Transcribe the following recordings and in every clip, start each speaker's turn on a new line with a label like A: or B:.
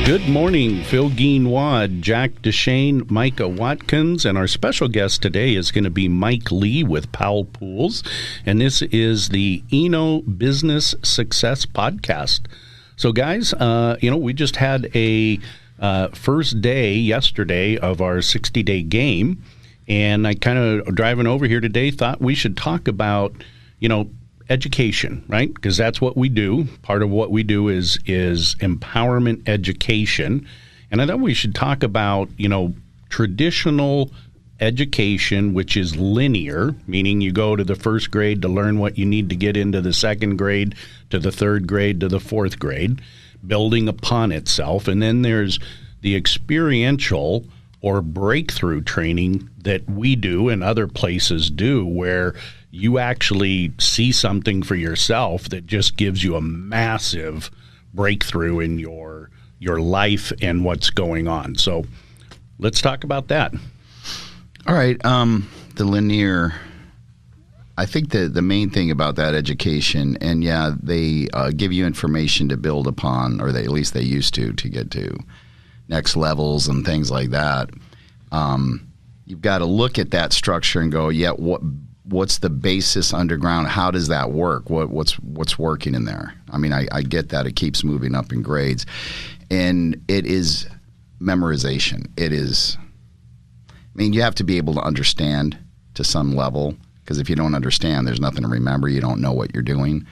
A: Good morning, Phil Guinois, Jack Deshane, Micah Watkins, and our special guest today is going to be Mike Lee with Powell Pools, and this is the ENO Business Success Podcast. So, guys, we just had a first day yesterday of our 60-day game, and I kind of driving over here today thought we should talk about, education, right? Because that's what we do. Part of what we do is empowerment education. And I thought we should talk about, traditional education, which is linear, meaning you go to the first grade to learn what you need to get into the second grade, to the third grade, to the fourth grade, building upon itself. And then there's the experiential or breakthrough training that we do and other places do, where you actually see something for yourself that just gives you a massive breakthrough in your life and what's going on. So let's talk about that.
B: All right. The linear, I think the main thing about that education, and they give you information to build upon, or at least they used to get to next levels and things like that. You've got to look at that structure and go, what's the basis underground? How does that work? What's working in there? I mean, I get that it keeps moving up in grades, and it is memorization. It is. I mean, you have to be able to understand to some level, because if you don't understand, there's nothing to remember. You don't know what you're doing.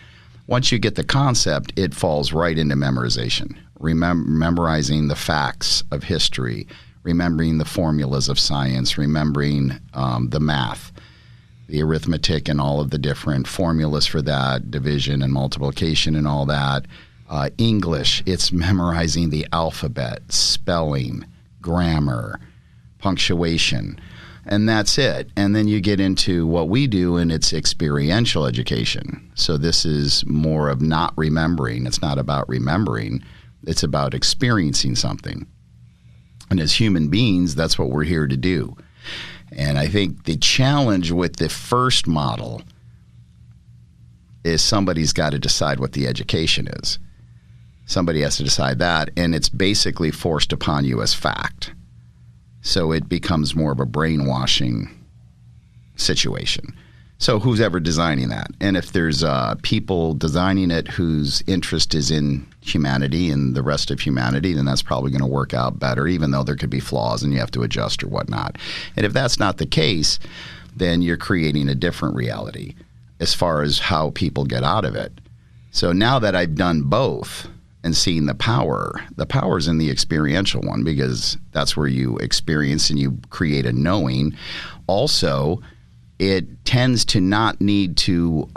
B: Once you get the concept, it falls right into memorization. Memorizing the facts of history, remembering the formulas of science, remembering the math, the arithmetic and all of the different formulas for that, division and multiplication and all that. English, it's memorizing the alphabet, spelling, grammar, punctuation, and that's it. And then you get into what we do, and it's experiential education. So this is more of not remembering. It's not about remembering. It's about experiencing something. And as human beings, that's what we're here to do. And I think the challenge with the first model is somebody's got to decide what the education is. Somebody has to decide that, and it's basically forced upon you as fact. So it becomes more of a brainwashing situation. So who's ever designing that? And if there's people designing it whose interest is in humanity and the rest of humanity, then that's probably going to work out better, even though there could be flaws and you have to adjust or whatnot. And if that's not the case, then you're creating a different reality as far as how people get out of it. So now that I've done both and seen the power's in the experiential one, because that's where you experience and you create a knowing. Also, it tends to not need to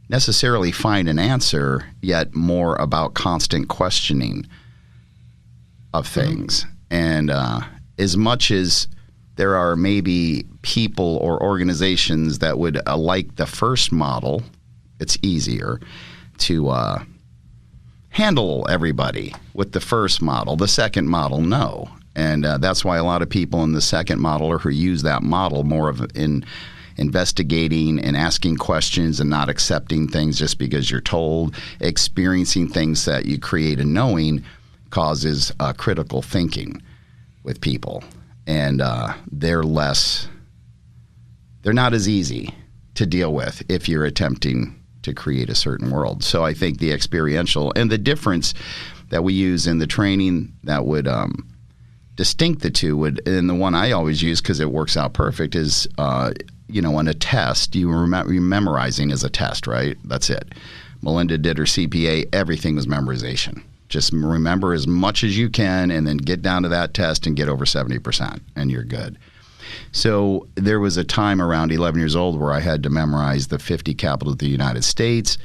B: necessarily find an answer, yet more about constant questioning of things. And as much as there are maybe people or organizations that would like the first model, it's easier to handle everybody with the first model. The second model, no. And that's why a lot of people in the second model, or who use that model more of in investigating and asking questions and not accepting things just because you're told, experiencing things that you create a knowing, causes critical thinking with people. And they're not as easy to deal with if you're attempting to create a certain world. So I think the experiential and the difference that we use in the training that would distinct the two would, and the one I always use because it works out perfect, is on a test, you're memorizing as a test, right? That's it. Melinda did her CPA, everything was memorization. Just remember as much as you can and then get down to that test and get over 70% and you're good. So there was a time around 11 years old where I had to memorize the 50 capitals of the United States.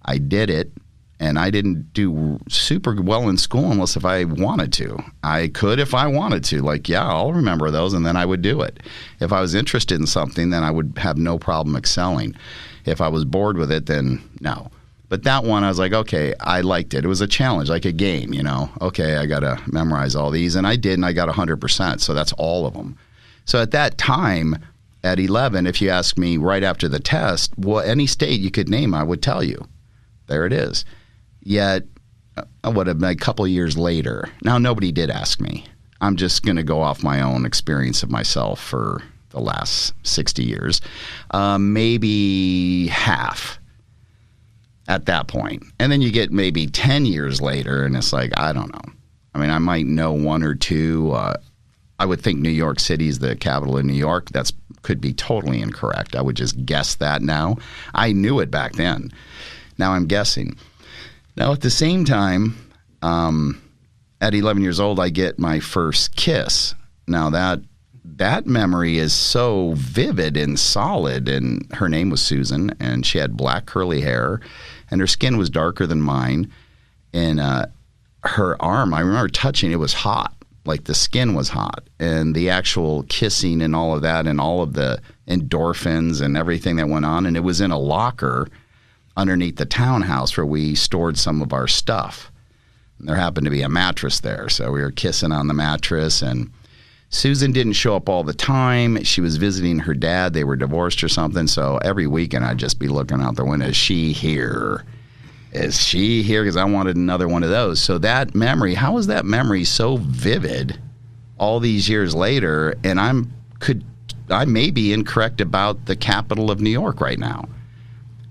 B: I did it, and I didn't do super well in school unless if I wanted to. I could if I wanted to. I'll remember those, and then I would do it. If I was interested in something, then I would have no problem excelling. If I was bored with it, then no. But that one, I was like, okay, I liked it. It was a challenge, like a game, Okay, I got to memorize all these. And I did, and I got 100%, so that's all of them. So at that time, at 11, if you ask me right after the test, any state you could name, I would tell you. There it is. Yet a couple of years later. Now, nobody did ask me. I'm just going to go off my own experience of myself for the last 60 years. Maybe half at that point. And then you get maybe 10 years later, and it's like, I don't know. I mean, I might know one or two. I would think New York City is the capital of New York. That could be totally incorrect. I would just guess that now. I knew it back then. Now I'm guessing. Now, at the same time, at 11 years old, I get my first kiss. Now, that memory is so vivid and solid, and her name was Susan, and she had black curly hair, and her skin was darker than mine, and her arm, I remember touching, it was hot, like the skin was hot, and the actual kissing and all of that, and all of the endorphins and everything that went on, and it was in a locker underneath the townhouse where we stored some of our stuff. And there happened to be a mattress there, so we were kissing on the mattress, and Susan didn't show up all the time. She was visiting her dad. They were divorced or something, so every weekend I'd just be looking out the window. Is she here? Is she here? Because I wanted another one of those. So that memory, how is that memory so vivid all these years later, and I may be incorrect about the capital of New York right now.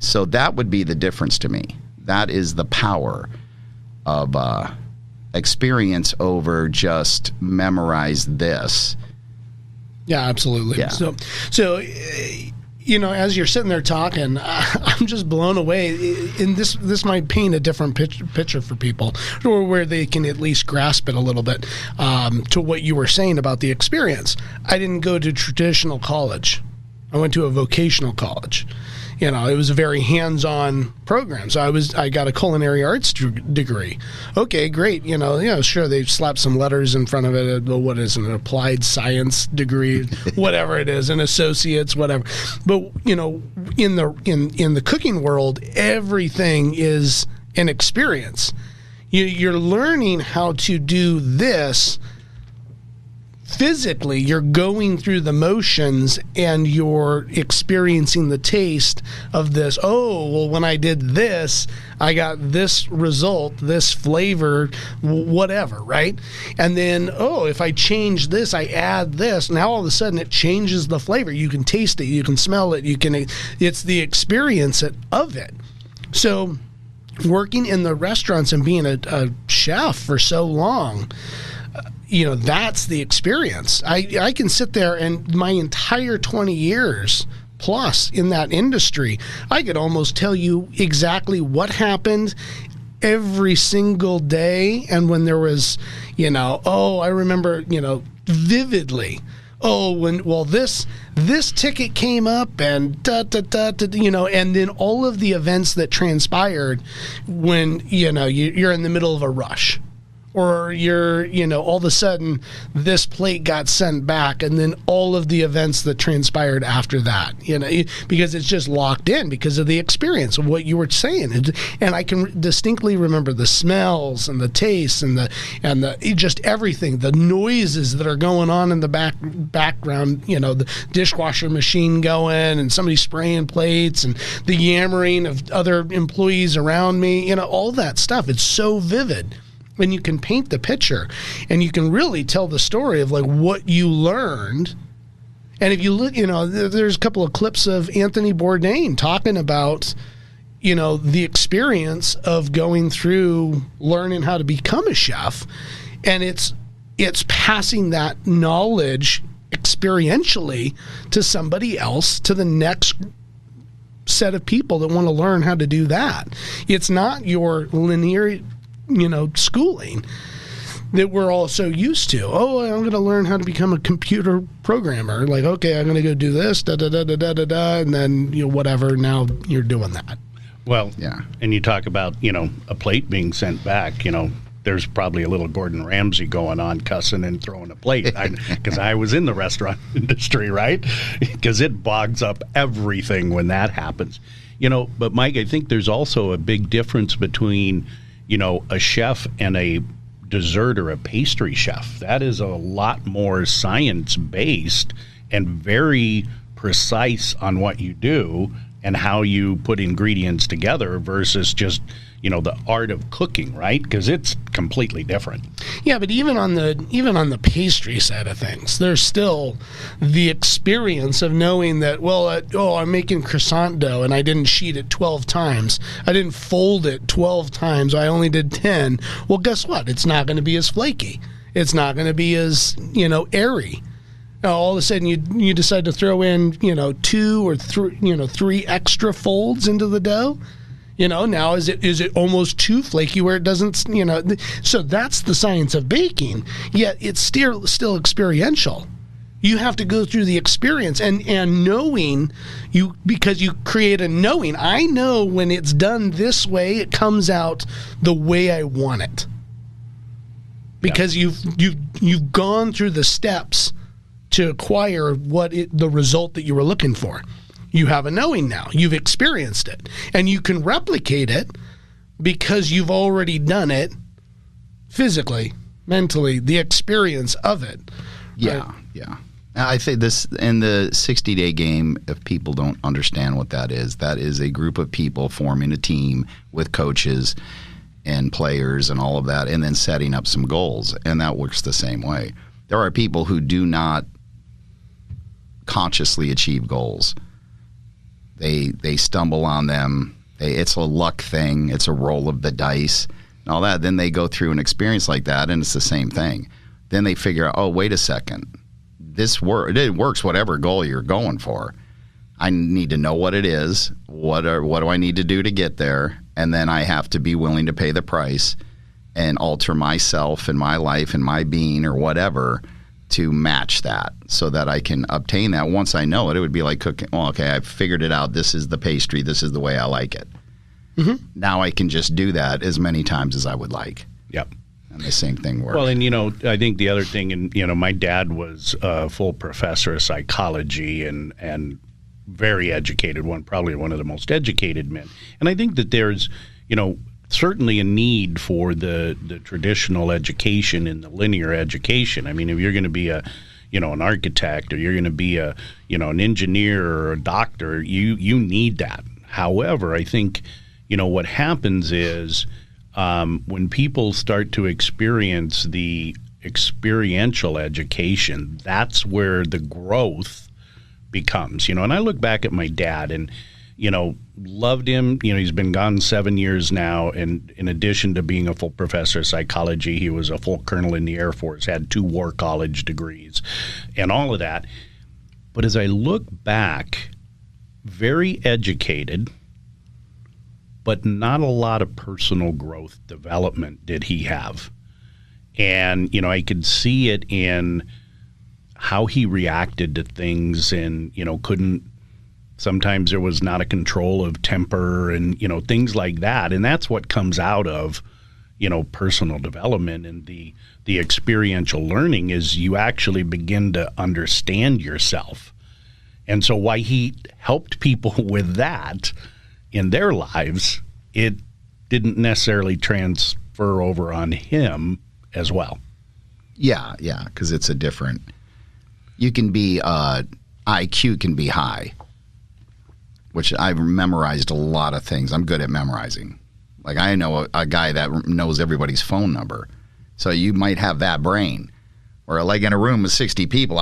B: So that would be the difference to me. That is the power of experience over just memorize this.
C: Yeah, absolutely.
B: Yeah.
C: So as you're sitting there talking, I'm just blown away. And this might paint a different picture for people, or where they can at least grasp it a little bit, to what you were saying about the experience. I didn't go to traditional college. I went to a vocational college. It was a very hands-on program. So I got a culinary arts degree. Okay, great. Sure, they slapped some letters in front of it. What is it, an applied science degree, whatever it is, an associate's, whatever. But in the cooking world, everything is an experience. You're learning how to do this. Physically, you're going through the motions and you're experiencing the taste of this. Oh, well, when I did this, I got this result, this flavor, whatever, right? And then, if I change this, I add this. Now all of a sudden it changes the flavor. You can taste it, you can smell it, it's the experience of it. So working in the restaurants and being a chef for so long, that's the experience. I can sit there and my entire 20 years plus in that industry, I could almost tell you exactly what happened every single day. And when there was, I remember, vividly. This ticket came up and and then all of the events that transpired when, you're in the middle of a rush. Or you're, all of a sudden this plate got sent back, and then all of the events that transpired after that, because it's just locked in because of the experience of what you were saying. And I can distinctly remember the smells and the tastes and the just everything, the noises that are going on in the background, the dishwasher machine going and somebody spraying plates and the yammering of other employees around me, all that stuff. It's so vivid. And you can paint the picture, and you can really tell the story of like what you learned. And if you look, there's a couple of clips of Anthony Bourdain talking about, the experience of going through learning how to become a chef, and it's passing that knowledge experientially to somebody else, to the next set of people that want to learn how to do that. It's not your linear schooling that we're all so used to. I'm going to learn how to become a computer programmer. Like, okay, I'm going to go do this, and then, whatever, now you're doing that.
A: Well, yeah. And you talk about, a plate being sent back, there's probably a little Gordon Ramsay going on, cussing and throwing a plate. Because I was in the restaurant industry, right? Because it bogs up everything when that happens. But Mike, I think there's also a big difference between a chef and a dessert or a pastry chef. That is a lot more science-based and very precise on what you do. and how you put ingredients together versus just, the art of cooking, right? Because it's completely different.
C: Yeah, but even on the pastry side of things, there's still the experience of knowing that, I'm making croissant dough and I didn't sheet it 12 times. I didn't fold it 12 times. I only did 10. Well, guess what? It's not going to be as flaky. It's not going to be as, airy. All of a sudden you decide to throw in, 2 or 3, 3 extra folds into the dough. Now is it almost too flaky where it doesn't, so that's the science of baking, yet it's still experiential. You have to go through the experience and knowing because you create a knowing. I know when it's done this way, it comes out the way I want it. Because you've gone through the steps to acquire the result that you were looking for. You have a knowing now. You've experienced it. And you can replicate it because you've already done it physically, mentally, the experience of it.
B: Yeah,
C: right?
B: Yeah. I think this, in the 60-day game, if people don't understand what that is a group of people forming a team with coaches and players and all of that, and then setting up some goals. And that works the same way. There are people who do not consciously achieve goals. They stumble on them. It's a luck thing. It's a roll of the dice and all that. Then they go through an experience like that, and it's the same thing. Then they figure out, wait a second. It works whatever goal you're going for. I need to know what it is. What do I need to do to get there? And then I have to be willing to pay the price and alter myself and my life and my being or whatever to match that so that I can obtain that. Once I know it, it would be like cooking. Well, okay, I've figured it out. This is the pastry. This is the way I like it. Mm-hmm. Now I can just do that as many times as I would like.
A: Yep.
B: And the same thing works.
A: Well, and, I think the other thing, and, my dad was a full professor of psychology and very educated probably one of the most educated men. And I think that there's, certainly a need for the traditional education and the linear education. I mean, if you're going to be an architect, or you're going to be an engineer or a doctor, you need that. However, I think, what happens is when people start to experience the experiential education, that's where the growth becomes, and I look back at my dad and, loved him. He's been gone 7 years now. And in addition to being a full professor of psychology, he was a full colonel in the Air Force, had 2 war college degrees and all of that. But as I look back, very educated, but not a lot of personal growth development did he have. And, I could see it in how he reacted to things and, sometimes there was not a control of temper and, things like that. And that's what comes out of, personal development and the experiential learning is you actually begin to understand yourself. And so why he helped people with that in their lives, it didn't necessarily transfer over on him as well.
B: Yeah, because it's a different. You can be IQ can be high, which I've memorized a lot of things. I'm good at memorizing. Like I know a guy that knows everybody's phone number, so you might have that brain. Or like in a room with 60 people,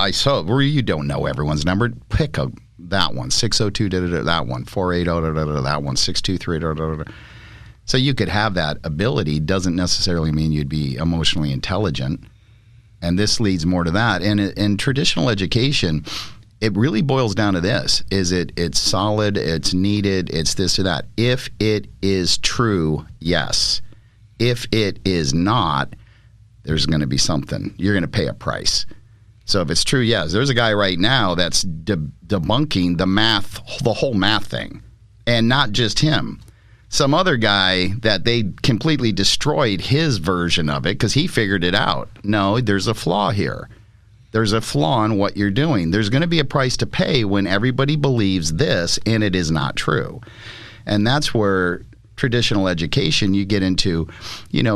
B: you don't know everyone's number. Pick that one, 602 that one, 480 that one, 623 So you could have that ability. Doesn't necessarily mean you'd be emotionally intelligent. And this leads more to that. And in traditional education, it really boils down to this: it's solid, it's needed, it's this or that. If it is true, yes. If it is not, there's going to be something. You're going to pay a price. So if it's true, yes. There's a guy right now that's debunking the whole math thing. And not just him. Some other guy that they completely destroyed his version of it because he figured it out. No, there's a flaw here. There's a flaw in what you're doing. There's going to be a price to pay when everybody believes this and it is not true. And that's where traditional education, you get into,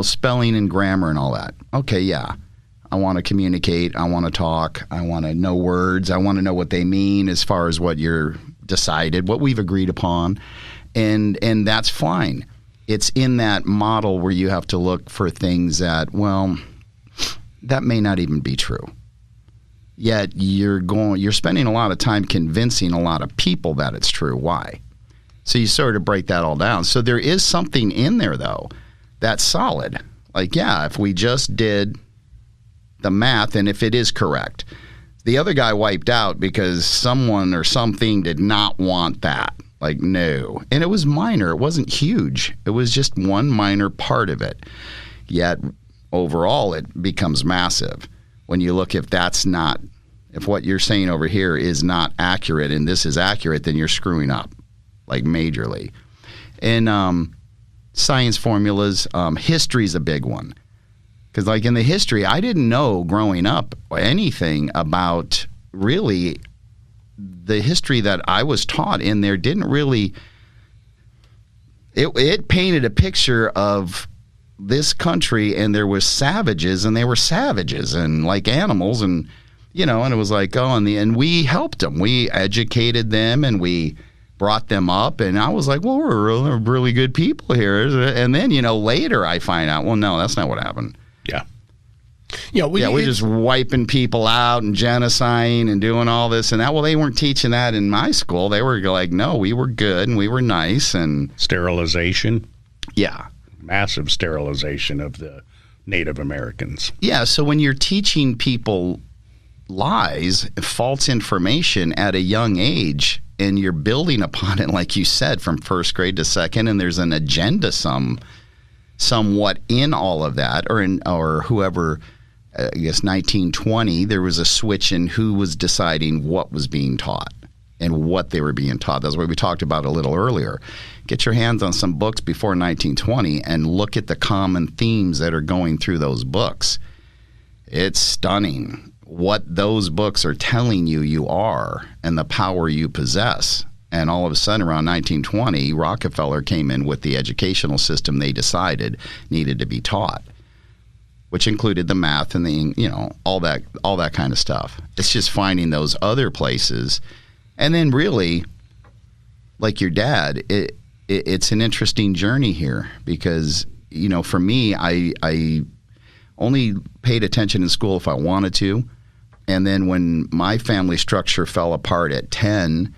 B: spelling and grammar and all that. Okay, yeah. I want to communicate. I want to talk. I want to know words. I want to know what they mean as far as what you're decided, what we've agreed upon, and that's fine. It's in that model where you have to look for things that, well, that may not even be true. Yet you're spending a lot of time convincing a lot of people that it's true. Why? So you sort of break that all down. So there is something in there, though, that's solid. Like, yeah, if we just did the math and if it is correct. The other guy wiped out because someone or something did not want that. Like, no. And it was minor. It wasn't huge. It was just one minor part of it. Yet overall, it becomes massive. When you look, if what you're saying over here is not accurate and this is accurate, then you're screwing up, like majorly. And science formulas, history's a big one. Because like in the history, I didn't know growing up anything about really the history that I was taught in there didn't really, it painted a picture of this country, and there was savages, and they were savages and like animals, and and it was like, oh, and we helped them, we educated them, and we brought them up, and I was like, well, we're really good people here. And then later I find out, well, no, that's not what happened. We're just wiping people out and genociding and doing all this and that. Well, they weren't teaching that in my school. They were like, no, we were good and we were nice. And
A: sterilization.
B: Yeah.
A: Massive sterilization of the Native Americans.
B: Yeah, so when you're teaching people lies, false information at a young age, and you're building upon it, like you said, from first grade to second, and there's an agenda somewhat in all of that, or whoever, I guess 1920, there was a switch in who was deciding what was being taught and what they were being taught. That's what we talked about a little earlier. Get your hands on some books before 1920 and look at the common themes that are going through those books. It's stunning what those books are telling you are and the power you possess. And all of a sudden, around 1920, Rockefeller came in with the educational system they decided needed to be taught, which included the math and the, all that kind of stuff. It's just finding those other places. And then really, like your dad, it's an interesting journey here because, for me, I only paid attention in school if I wanted to. And then when my family structure fell apart at 10,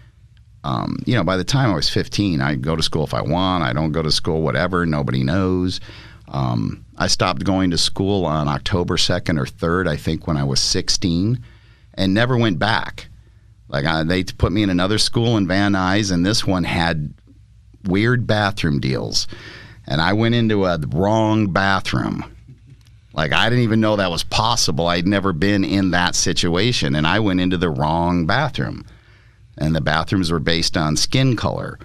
B: by the time I was 15, I go to school if I want. I don't go to school, whatever. Nobody knows. I stopped going to school on October 2nd or 3rd, I think, when I was 16, and never went back. They put me in another school in Van Nuys, and this one had weird bathroom deals. And I went into a wrong bathroom. I didn't even know that was possible. I'd never been in that situation, and I went into the wrong bathroom. And the bathrooms were based on skin color.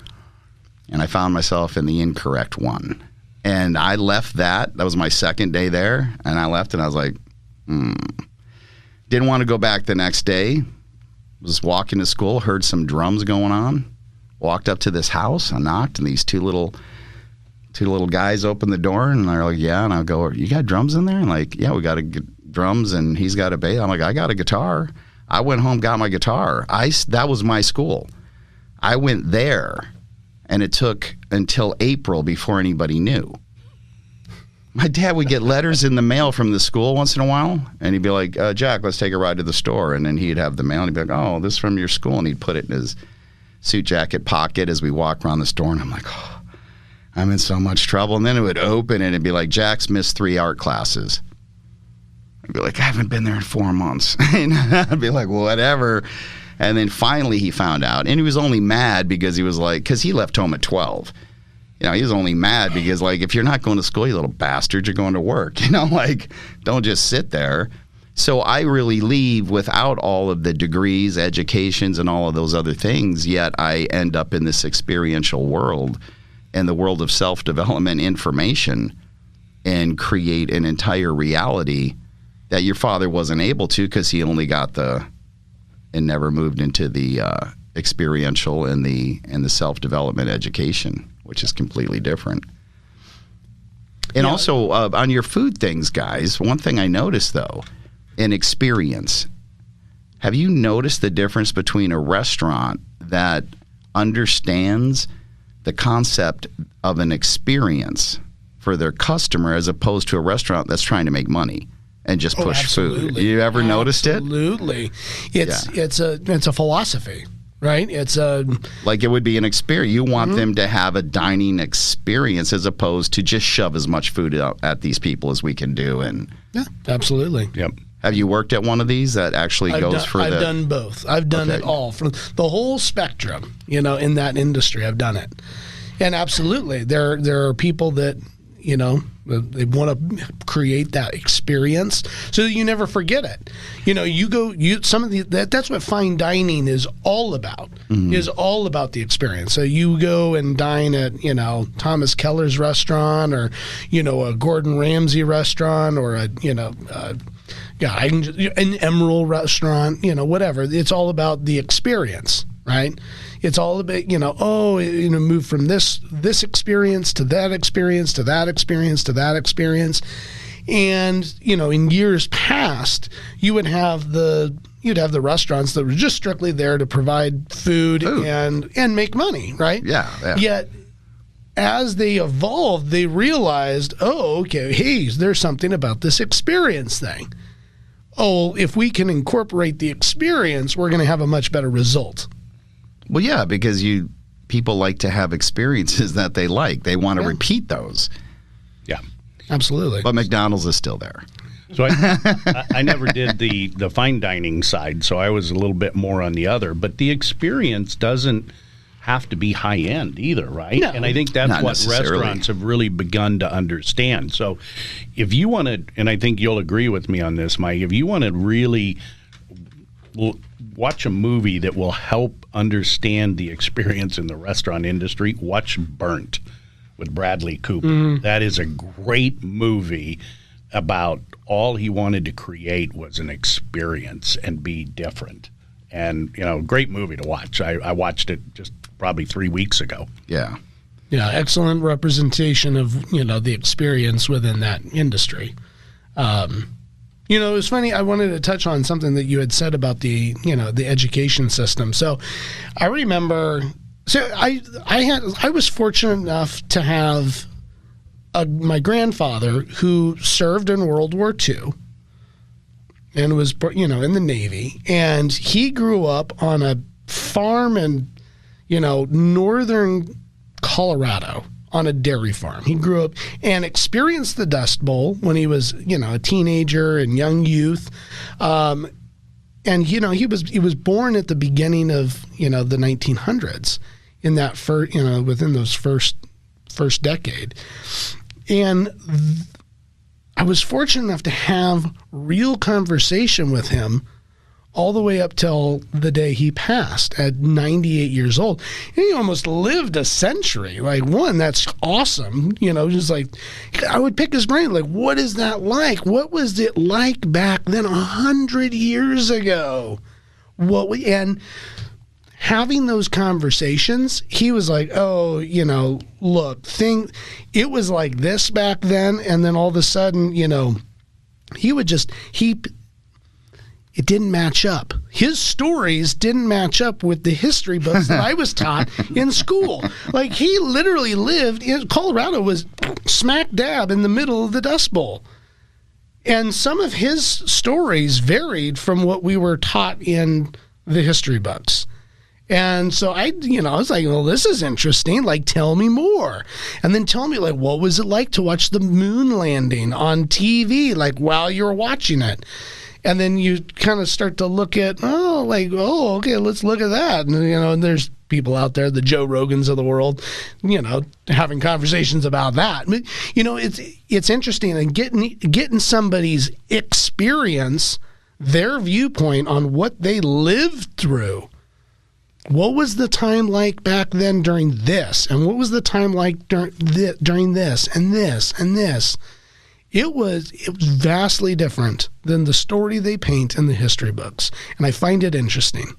B: And I found myself in the incorrect one. And I left that. That was my second day there. And I left, and I was like, Didn't want to go back the next day. Was walking to school, heard some drums going on. Walked up to this house. I knocked, and these two little guys opened the door, and they're like, yeah. And I go, you got drums in there? And like, yeah, we got drums, and he's got a bass. I'm like, I got a guitar. I went home, got my guitar. That was my school. I went there, and it took until April before anybody knew. My dad would get letters in the mail from the school once in a while, and he'd be like, Jack, let's take a ride to the store. And then he'd have the mail, and he'd be like, oh, this is from your school. And he'd put it in his suit jacket pocket as we walked around the store, and I'm like, oh, I'm in so much trouble. And then it would open, and it'd be like, Jack's missed 3 art classes. I'd be like, I haven't been there in 4 months. And I'd be like, whatever. And then finally he found out. And he was only mad because he was like, because he left home at 12. He was only mad because, if you're not going to school, you little bastard, you're going to work. Don't just sit there. So I really leave without all of the degrees, educations, and all of those other things, yet I end up in this experiential world and the world of self-development information and create an entire reality that your father wasn't able to because he only got and never moved into the experiential and the self-development education, which is completely different. And also on your food things, guys, one thing I noticed, though, in experience, have you noticed the difference between a restaurant that understands the concept of an experience for their customer as opposed to a restaurant that's trying to make money and just push food. You ever noticed it?
C: Absolutely. It's a philosophy, right? It's a
B: like it would be an experience. You want them to have a dining experience as opposed to just shove as much food out at these people as we can do. And
C: yeah, absolutely.
A: Yep.
B: Have you worked at one of these that actually
C: I've done both. I've done it all from the whole spectrum. In that industry, I've done it, and absolutely, there are people that they want to create that experience so that you never forget it. That's what fine dining is all about. Is all about the experience. So you go and dine at Thomas Keller's restaurant or a Gordon Ramsay restaurant or an Emerald restaurant, whatever. It's all about the experience, right? It's all about, move from this experience to that experience to that experience to that experience. And, in years past, you'd have the restaurants that were just strictly there to provide food. and make money, right?
B: Yeah.
C: Yet, as they evolved, they realized, there's something about this experience thing. If we can incorporate the experience, we're going to have a much better result.
B: Well, yeah, because people like to have experiences that they like. They want to repeat those.
A: Yeah,
C: absolutely.
B: But McDonald's is still there.
A: So I never did the fine dining side, so I was a little bit more on the other. But the experience doesn't have to be high end either, right?
C: No,
A: and I think that's what restaurants have really begun to understand. So if you want to, and I think you'll agree with me on this, Mike, if you want to really watch a movie that will help understand the experience in the restaurant industry, watch Burnt with Bradley Cooper. That is a great movie about all he wanted to create was an experience and be different. And, great movie to watch. I watched it just probably 3 weeks ago.
B: Yeah.
C: Yeah, excellent representation of, the experience within that industry. It was funny. I wanted to touch on something that you had said about the education system. So I remember, I was fortunate enough to have my grandfather who served in World War II and was, in the Navy. And he grew up on a farm in, northern Colorado, on a dairy farm. He grew up and experienced the Dust Bowl when he was, a teenager and young youth. And, he was born at the beginning of, the 1900s in that within those first decade. And I was fortunate enough to have real conversation with him all the way up till the day he passed at 98 years old. And he almost lived a century. That's awesome. Just I would pick his brain. What is that like? What was it like back then 100 years ago? And having ththose conversations, he was like, look, it was like this back then. And then all of a sudden, it didn't match up. His stories didn't match up with the history books that I was taught in school. He literally lived in Colorado, was smack dab in the middle of the Dust Bowl. And some of his stories varied from what we were taught in the history books. And so I was like, well, this is interesting. Tell me more. And then tell me, what was it like to watch the moon landing on TV, while you were watching it? And then you kind of start to look at, okay, let's look at that. And, and there's people out there, the Joe Rogans of the world, having conversations about that. But, it's interesting, and getting somebody's experience, their viewpoint on what they lived through. What was the time like back then during this? And what was the time like during this and this and this? It was vastly different than the story they paint in the history books. And I find it interesting.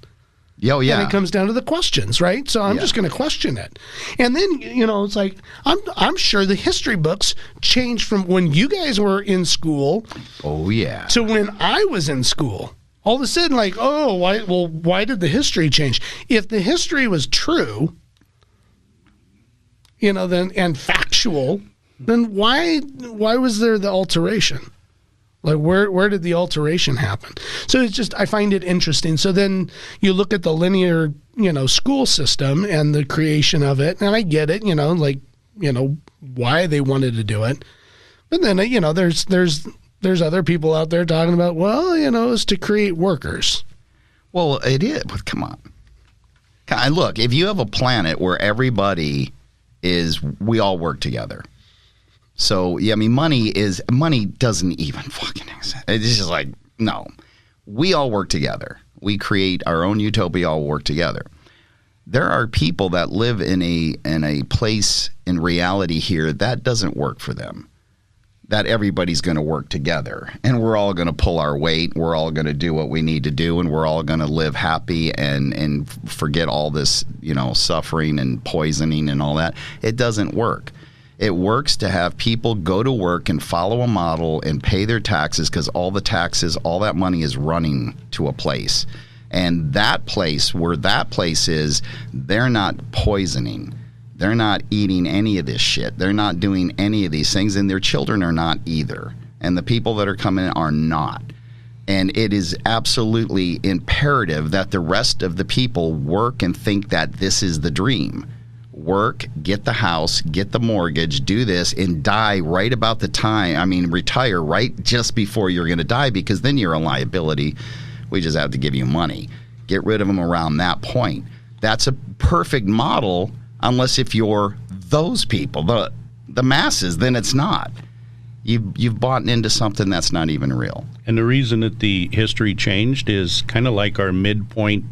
B: Oh, yeah.
C: And it comes down to the questions, right? So I'm just going to question it. And then, it's like, I'm sure the history books changed from when you guys were in school.
B: Oh, yeah.
C: To when I was in school. All of a sudden, like, oh, why did the history change? If the history was true, then and factual, then why was there the alteration? Like, where did the alteration happen? So it's just, I find it interesting. So then you look at the linear, school system and the creation of it, and I get it, why they wanted to do it. But then, there's other people out there talking about, it's to create workers.
B: Well, it is. But come on. Look, if you have a planet where everybody we all work together. So, yeah, I mean, money doesn't even fucking exist. It's just like, no. We all work together. We create our own utopia, all work together. There are people that live in a place in reality here that doesn't work for them. That everybody's going to work together, and we're all going to pull our weight. We're all going to do what we need to do, and we're all going to live happy and forget all this, suffering and poisoning and all that. It doesn't work. It works to have people go to work and follow a model and pay their taxes, because all the taxes, all that money is running to a place. And that place, where that place is, they're not poisoning. They're not eating any of this shit. They're not doing any of these things, and their children are not either. And the people that are coming in are not. And it is absolutely imperative that the rest of the people work and think that this is the dream. Work, get the house, get the mortgage, do this, and die right about the time. Retire right just before you're going to die, because then you're a liability. We just have to give you money. Get rid of them around that point. That's a perfect model. Unless if you're those people, the masses, then it's not. You've bought into something that's not even real.
A: And the reason that the history changed is kind of like our midpoint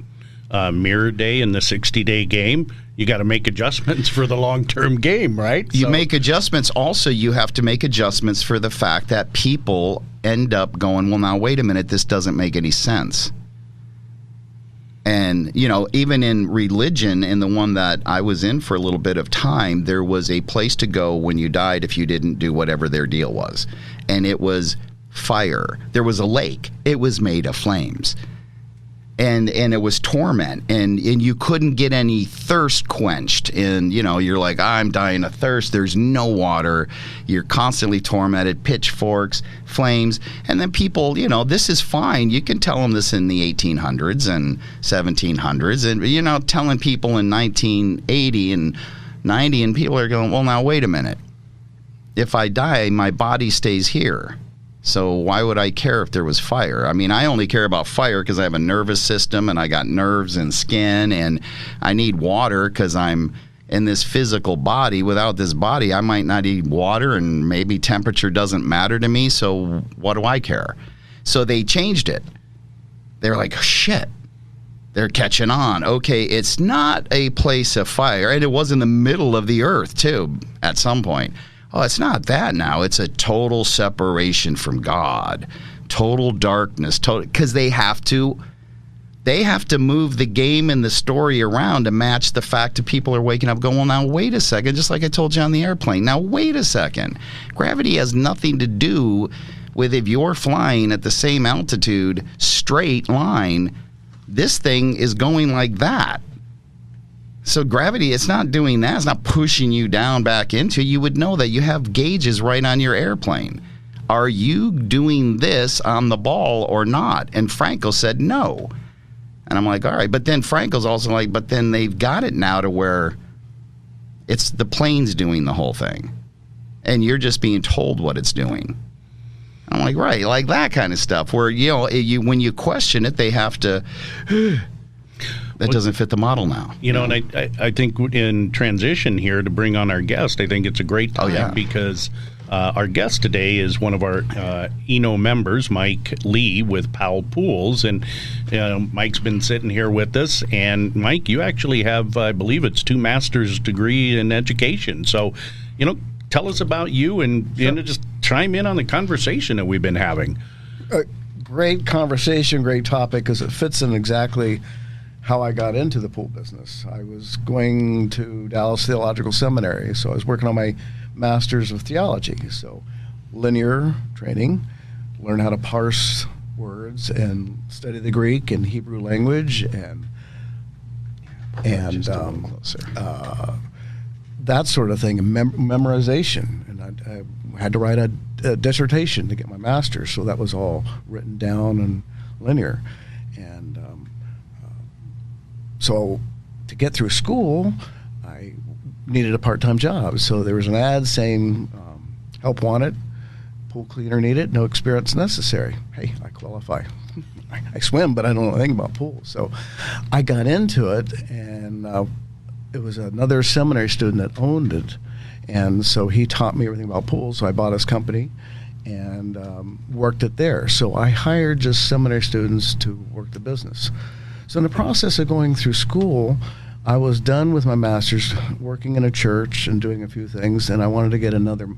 A: mirror day in the 60-day game. You got to make adjustments for the long-term game, right?
B: You make adjustments. Also, you have to make adjustments for the fact that people end up going, well, now, wait a minute, this doesn't make any sense. And, even in religion, in the one that I was in for a little bit of time, there was a place to go when you died if you didn't do whatever their deal was. And it was fire. There was a lake. It was made of flames. And it was torment. And you couldn't get any thirst quenched. And, you're like, I'm dying of thirst. There's no water. You're constantly tormented. Pitchforks, flames. And then people, this is fine. You can tell them this in the 1800s and 1700s. And, telling people in 1980 and 90, and people are going, well, now, wait a minute. If I die, my body stays here. So why would I care if there was fire? I only care about fire because I have a nervous system, and I got nerves and skin, and I need water because I'm in this physical body. Without this body, I might not eat water, and maybe temperature doesn't matter to me, so what do I care? So they changed it. They're like, oh, shit. They're catching on. Okay, it's not a place of fire, and it was in the middle of the earth, too, at some point. Oh, it's not that now. It's a total separation from God, total darkness, because they have to move the game and the story around to match the fact that people are waking up going, well, now, wait a second, just like I told you on the airplane. Now, wait a second. Gravity has nothing to do with if you're flying at the same altitude, straight line. This thing is going like that. So gravity, it's not doing that. It's not pushing you down back into. You would know that you have gauges right on your airplane. Are you doing this on the ball or not? And Frankel said no. And I'm like, all right. But then Frankel's also like, but then they've got it now to where it's the plane's doing the whole thing. And you're just being told what it's doing. I'm like, right, like that kind of stuff where, when you question it, they have to... That doesn't fit the model now.
A: And I think in transition here to bring on our guest, I think it's a great time because our guest today is one of our ENO members, Mike Lee with Powell Pools. And Mike's been sitting here with us. And Mike, you actually have, I believe it's 2 master's degree in education. So, tell us about you and just chime in on the conversation that we've been having.
D: Great conversation, great topic, because it fits in exactly how I got into the pool business. I was going to Dallas Theological Seminary, so I was working on my Master's of Theology. So linear training, learn how to parse words and study the Greek and Hebrew language and that sort of thing, and memorization. And I had to write a dissertation to get my master's, so that was all written down and linear. And so to get through school, I needed a part-time job. So there was an ad saying, help wanted, pool cleaner needed, no experience necessary. Hey, I qualify. I swim, but I don't know anything about pools. So I got into it, and it was another seminary student that owned it. And so he taught me everything about pools. So I bought his company and worked it there. So I hired just seminary students to work the business. So in the process of going through school, I was done with my master's, working in a church and doing a few things, and I wanted to get another.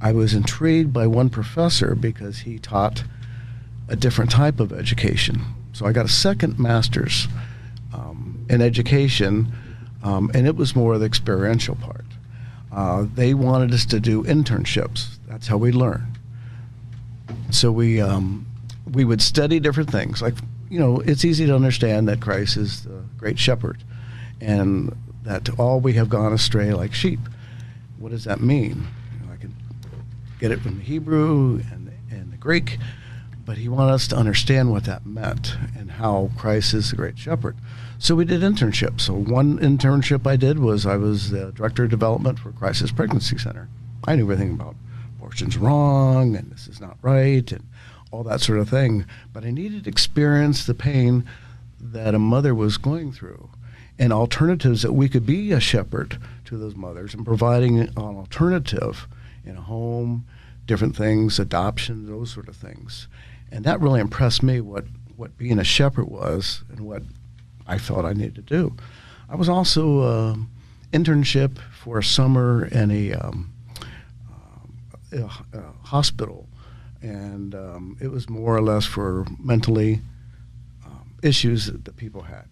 D: I was intrigued by one professor because he taught a different type of education. So I got a second master's in education, and it was more of the experiential part. They wanted us to do internships. That's how we learn. So we would study different things. Like, it's easy to understand that Christ is the great shepherd and that all we have gone astray like sheep. What does that mean? I can get it from the Hebrew and the Greek, but he wanted us to understand what that meant and how Christ is the great shepherd. So we did internships. So one internship I did was I was the director of development for Crisis Pregnancy Center. I knew everything about abortion's wrong and this is not right and all that sort of thing. But I needed to experience the pain that a mother was going through and alternatives that we could be a shepherd to those mothers and providing an alternative in a home, different things, adoption, those sort of things. And that really impressed me what being a shepherd was and what I felt I needed to do. I was also internship for a summer in a hospital, and it was more or less for mentally issues that people had.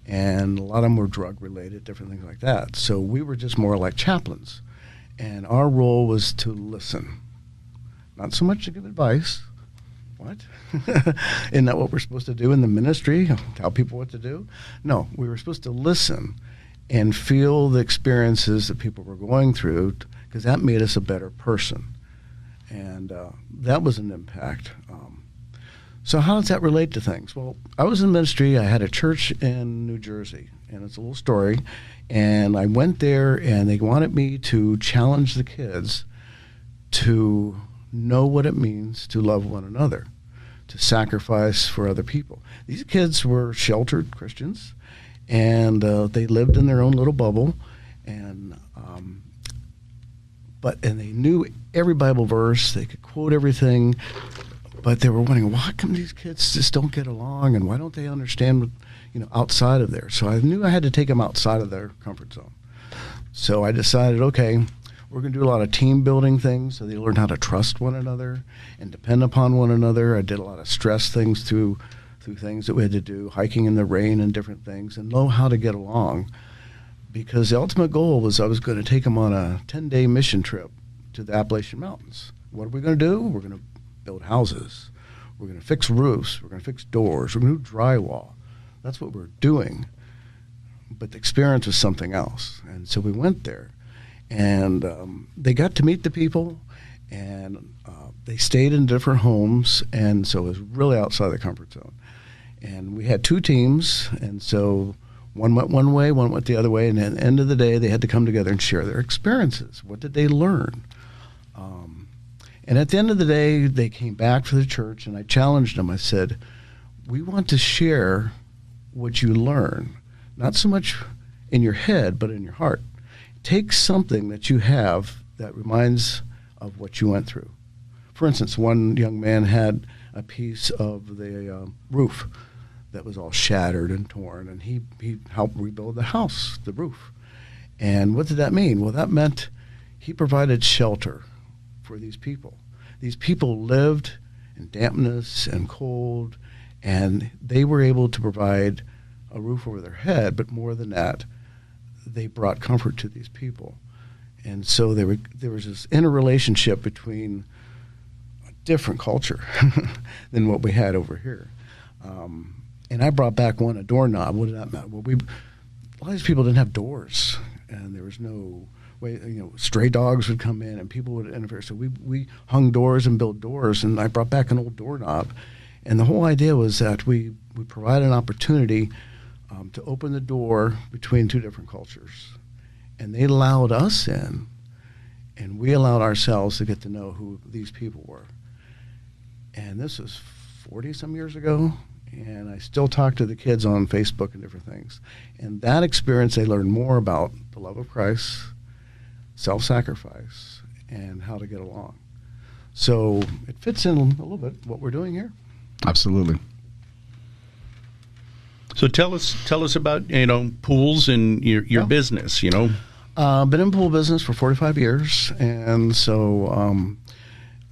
D: And a lot of them were drug-related, different things like that. So we were just more like chaplains. And our role was to listen. Not so much to give advice. What? Isn't that what we're supposed to do in the ministry? Tell people what to do? No, we were supposed to listen and feel the experiences that people were going through, because that made us a better person. And that was an impact. So how does that relate to things? Well, I was in ministry. I had a church in New Jersey, and it's a little story. And I went there, and they wanted me to challenge the kids to know what it means to love one another, to sacrifice for other people. These kids were sheltered Christians, and they lived in their own little bubble, and they knew every Bible verse. They could quote everything, but they were wondering, why come these kids just don't get along, and why don't they understand, outside of there? So I knew I had to take them outside of their comfort zone. So I decided, okay, we're going to do a lot of team building things so they learn how to trust one another and depend upon one another. I did a lot of stress things through things that we had to do, hiking in the rain and different things, and know how to get along. Because the ultimate goal was I was going to take them on a 10-day mission trip to the Appalachian Mountains. What are we going to do? We're going to build houses. We're going to fix roofs. We're going to fix doors. We're going to do drywall. That's what we're doing. But the experience was something else. And so we went there. And they got to meet the people, and they stayed in different homes, and so it was really outside the comfort zone. And we had two teams, and so one went one way, one went the other way, and at the end of the day, they had to come together and share their experiences. What did they learn? And at the end of the day, they came back to the church, and I challenged them. I said, we want to share what you learn, not so much in your head, but in your heart. Take something that you have that reminds of what you went through. For instance, one young man had a piece of the roof that was all shattered and torn, and he helped rebuild the house, the roof. And what did that mean? Well, that meant he provided shelter for these people. These people lived in dampness and cold, and they were able to provide a roof over their head, but more than that, they brought comfort to these people. And so there was this interrelationship between different culture than what we had over here. And I brought back a doorknob. What did that matter? Well, a lot of these people didn't have doors, and there was no way, stray dogs would come in and people would interfere. So we hung doors and built doors, and I brought back an old doorknob. And the whole idea was that we provide an opportunity to open the door between two different cultures. And they allowed us in, and we allowed ourselves to get to know who these people were. And this was 40-some years ago, and I still talk to the kids on Facebook and different things. And that experience, they learned more about the love of Christ, self-sacrifice, and how to get along. So it fits in a little bit what we're doing here.
B: Absolutely.
A: So tell us about pools and your business.
D: Been in pool business for 45 years, and so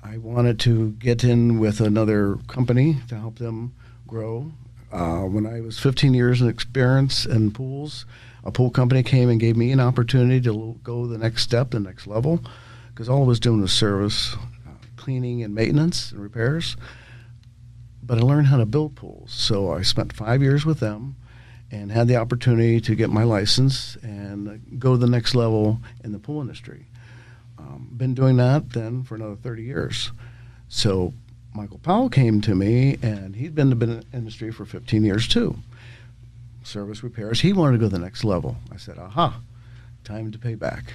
D: I wanted to get in with another company to help them grow. When I was 15 years in experience in pools, a pool company came and gave me an opportunity to go the next step, the next level, because all I was doing was service, cleaning and maintenance and repairs. But I learned how to build pools. So I spent 5 years with them and had the opportunity to get my license and go to the next level in the pool industry. Been doing that then for another 30 years. So Michael Powell came to me, and he'd been in the industry for 15 years too. Service repairs. He wanted to go to the next level. I said, aha, time to pay back,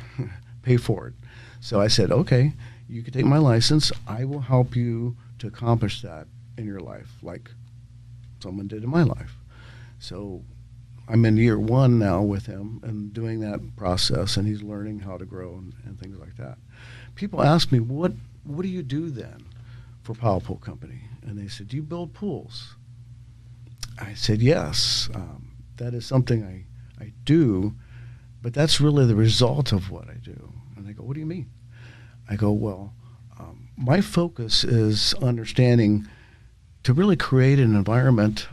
D: pay for it. So I said, okay, you can take my license. I will help you to accomplish that in your life, like someone did in my life. So I'm in year 1 now with him and doing that process, and he's learning how to grow and things like that. People ask me, what do you do then for Powell Pool Company? And they said, do you build pools? I said, yes. That is something I do, but that's really the result of what I do. And they go, what do you mean? I go, well, my focus is understanding to really create an environment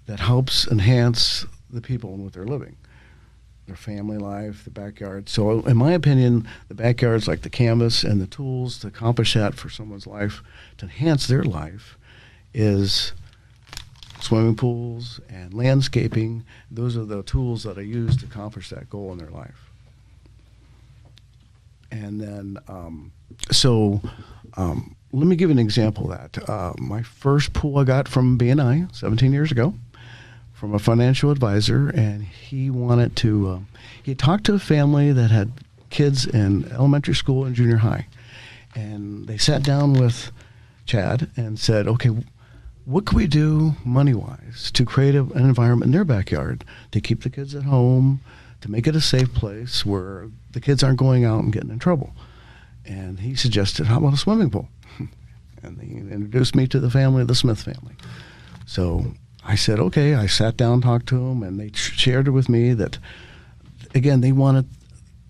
D: that helps enhance the people and what they're living, their family life, the backyard. So in my opinion, the backyard's like the canvas, and the tools to accomplish that for someone's life, to enhance their life, is swimming pools and landscaping. Those are the tools that I use to accomplish that goal in their life. And then, let me give you an example of that. My first pool I got from BNI 17 years ago from a financial advisor, and he wanted to, he talked to a family that had kids in elementary school and junior high. And they sat down with Chad and said, okay, what can we do money-wise to create an environment in their backyard to keep the kids at home, to make it a safe place where the kids aren't going out and getting in trouble? And he suggested, how about a swimming pool? And he introduced me to the family, the Smith family. So I said, okay. I sat down, talked to them, and they shared with me that, again, they wanted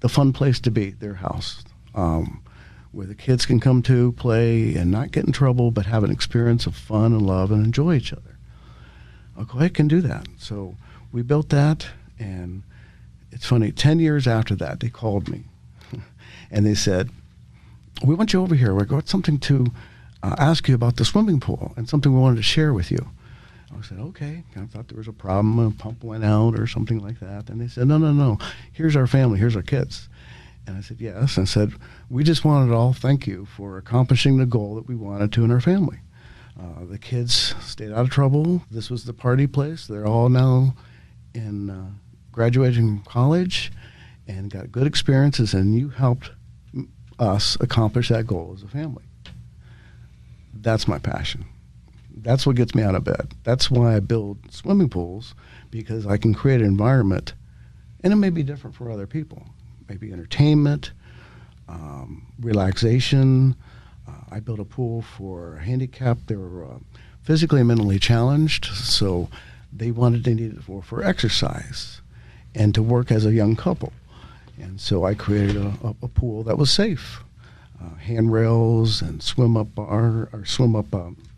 D: the fun place to be, their house, where the kids can come to play and not get in trouble, but have an experience of fun and love and enjoy each other. Okay, I can do that. So we built that, and it's funny, 10 years after that, they called me, and they said, we want you over here. We've got something to ask you about the swimming pool and something we wanted to share with you. I said, okay. I thought there was a problem, a pump went out or something like that. And they said, no. Here's our family. Here's our kids. And I said, yes. And I said, we just wanted to all thank you for accomplishing the goal that we wanted to in our family. The kids stayed out of trouble. This was the party place. They're all now in graduating college and got good experiences, and you helped us accomplish that goal as a family. That's my passion. That's what gets me out of bed. That's why I build swimming pools, because I can create an environment, and it may be different for other people. Maybe entertainment, relaxation. I built a pool for handicapped. They were physically and mentally challenged, so they needed it for exercise and to work as a young couple. And so I created a pool that was safe, handrails and swim up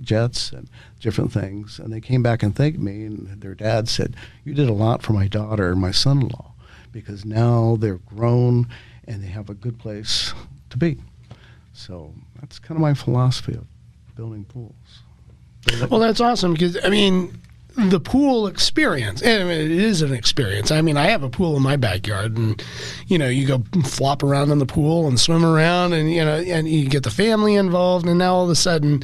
D: jets and different things. And they came back and thanked me, and their dad said, you did a lot for my daughter and my son-in-law, because now they're grown and they have a good place to be. So that's kind of my philosophy of building pools.
C: Well, that's awesome because, I mean, the pool experience, and I mean, it is an experience. I mean, I have a pool in my backyard, and, you go flop around in the pool and swim around, and, and you get the family involved, and now all of a sudden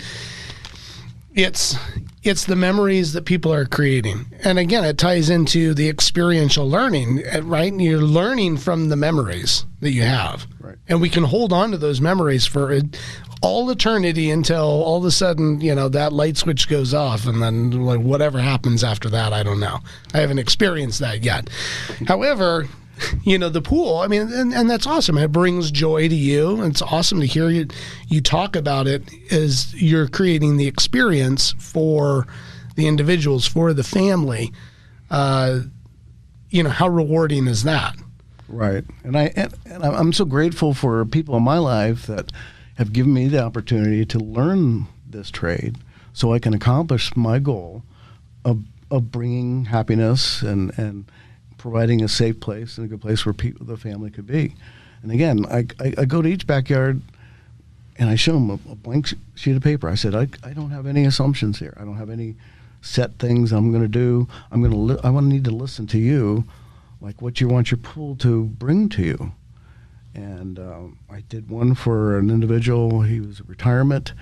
C: it's the memories that people are creating. And again, it ties into the experiential learning, right? And you're learning from the memories that you have.
D: Right.
C: And we can hold on to those memories for all eternity until all of a sudden, that light switch goes off, and then like whatever happens after that, I don't know. I haven't experienced that yet. However, the pool, I mean, and that's awesome. It brings joy to you. It's awesome to hear you talk about it as you're creating the experience for the individuals, for the family. How rewarding is that?
D: Right. And I'm so grateful for people in my life that have given me the opportunity to learn this trade so I can accomplish my goal of bringing happiness and providing a safe place and a good place where the family could be. And again, I go to each backyard and I show them a blank sheet of paper. I said, I don't have any assumptions here. I don't have any set things I'm going to do. I need to listen to you, like what you want your pool to bring to you. And I did one for an individual. He was in retirement,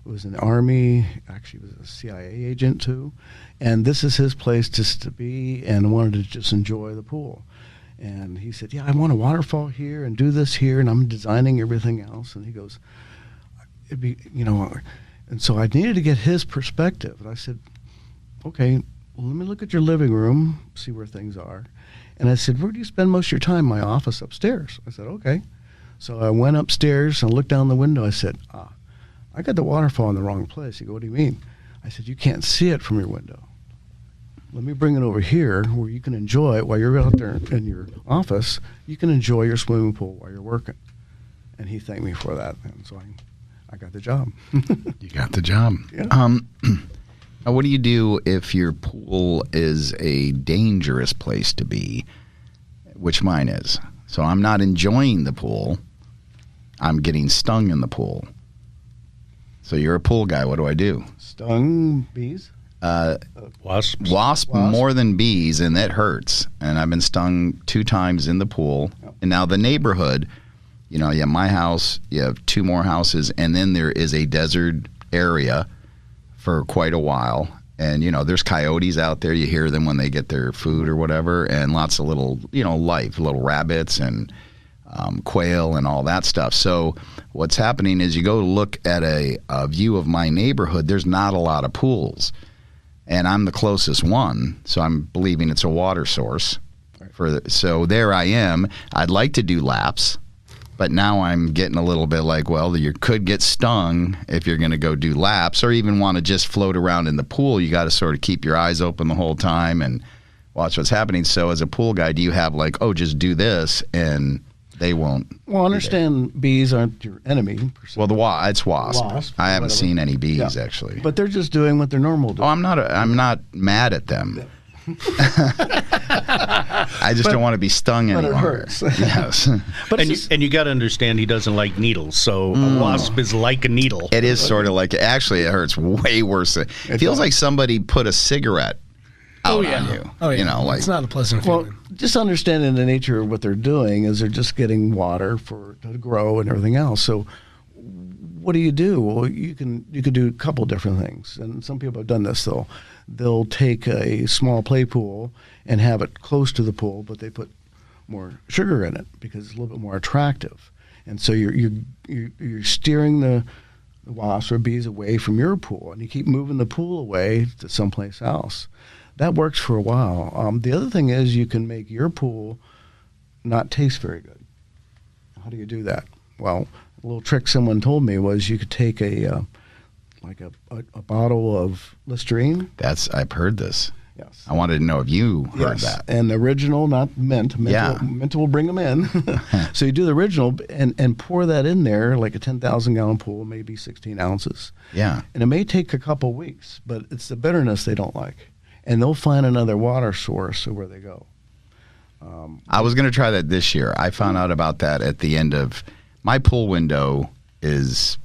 D: was in the Army, actually was a CIA agent too. And this is his place just to be, and wanted to just enjoy the pool. And he said, I want a waterfall here and do this here, and I'm designing everything else. And he goes, it'd be, and so I needed to get his perspective. And I said, okay, well, let me look at your living room, see where things are. And I said, where do you spend most of your time? My office upstairs. I said, okay. So I went upstairs and looked down the window. I said, I got the waterfall in the wrong place. He goes, what do you mean? I said, you can't see it from your window. Let me bring it over here where you can enjoy it while you're out there in your office. You can enjoy your swimming pool while you're working. And he thanked me for that. And so I got the job.
B: You got the job.
D: Yeah.
B: Now, what do you do if your pool is a dangerous place to be, which mine is? So I'm not enjoying the pool. I'm getting stung in the pool. So you're a pool guy. What do I do?
D: Stung bees?
B: Wasp more than bees, and that hurts. And I've been stung 2 times in the pool. Yep. And now the neighborhood, you have my house, you have 2 more houses, and then there is a desert area for quite a while. And, there's coyotes out there. You hear them when they get their food or whatever, and lots of little, little rabbits and quail and all that stuff. So what's happening is you go to look at a view of my neighborhood, there's not a lot of pools. And I'm the closest one, so I'm believing it's a water source. So there I am. I'd like to do laps, but now I'm getting a little bit like, well, you could get stung if you're going to go do laps, or even want to just float around in the pool. You got to sort of keep your eyes open the whole time and watch what's happening. So as a pool guy, do you have like, just do this, and they won't?
D: Well, understand bees aren't your enemy. Per se.
B: Well, it's wasp. I haven't seen any bees actually.
D: But they're just doing what they're normal doing.
B: Oh, I'm not mad at them. I just don't want to be stung any longer.
D: Hurts.
B: Yes.
A: But you got to understand he doesn't like needles, so a wasp is like a needle.
B: It is sort of like, actually it hurts way worse. It feels like somebody put a cigarette out on you.
C: Oh, yeah. It's not a pleasant feeling.
D: Well, just understanding the nature of what they're doing is they're just getting water to grow and everything else. So what do you do? Well, you can do a couple different things, and some people have done this. They'll take a small play pool and have it close to the pool, but they put more sugar in it because it's a little bit more attractive. And so you're steering the wasps or bees away from your pool, and you keep moving the pool away to someplace else. That works for a while. The other thing is you can make your pool not taste very good. How do you do that? Well, a little trick someone told me was you could take a bottle of Listerine.
B: I've heard this.
D: Yes.
B: I wanted to know if you heard that.
D: And the original, not mint. Mint will bring them in. So you do the original and pour that in there, like a 10,000-gallon pool, maybe 16 ounces.
B: Yeah.
D: And it may take a couple weeks, but it's the bitterness they don't like. And they'll find another water source where they go.
B: I was going to try that this year. I found out about that at the end of my pool window is